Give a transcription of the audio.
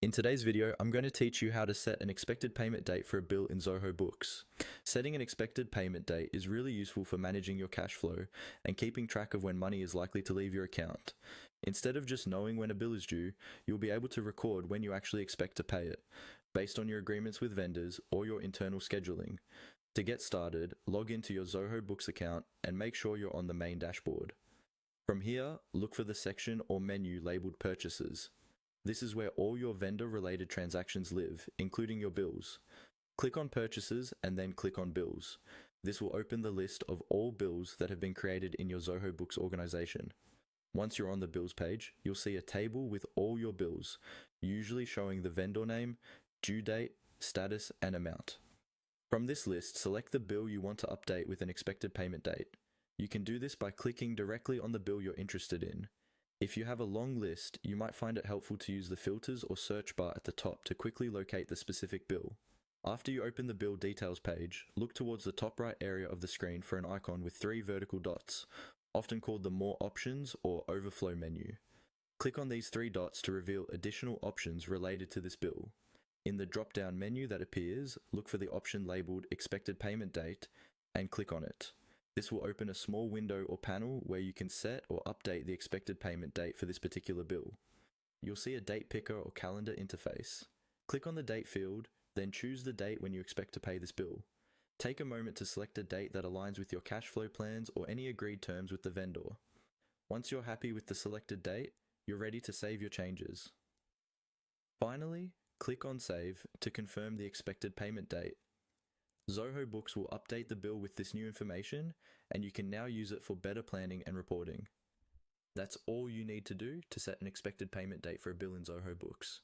In today's video, I'm going to teach you how to set an expected payment date for a bill in Zoho Books. Setting an expected payment date is really useful for managing your cash flow and keeping track of when money is likely to leave your account. Instead of just knowing when a bill is due, you'll be able to record when you actually expect to pay it, based on your agreements with vendors or your internal scheduling. To get started, log into your Zoho Books account and make sure you're on the main dashboard. From here, look for the section or menu labeled Purchases. This is where all your vendor-related transactions live, including your bills. Click on Purchases and then click on Bills. This will open the list of all bills that have been created in your Zoho Books organization. Once you're on the Bills page, you'll see a table with all your bills, usually showing the vendor name, due date, status, and amount. From this list, select the bill you want to update with an expected payment date. You can do this by clicking directly on the bill you're interested in. If you have a long list, you might find it helpful to use the filters or search bar at the top to quickly locate the specific bill. After you open the bill details page, look towards the top right area of the screen for an icon with 3 vertical dots, often called the More Options or Overflow menu. Click on these 3 dots to reveal additional options related to this bill. In the drop-down menu that appears, look for the option labeled Expected Payment Date and click on it. This will open a small window or panel where you can set or update the expected payment date for this particular bill. You'll see a date picker or calendar interface. Click on the date field, then choose the date when you expect to pay this bill. Take a moment to select a date that aligns with your cash flow plans or any agreed terms with the vendor. Once you're happy with the selected date, you're ready to save your changes. Finally, click on Save to confirm the expected payment date. Zoho Books will update the bill with this new information, and you can now use it for better planning and reporting. That's all you need to do to set an expected payment date for a bill in Zoho Books.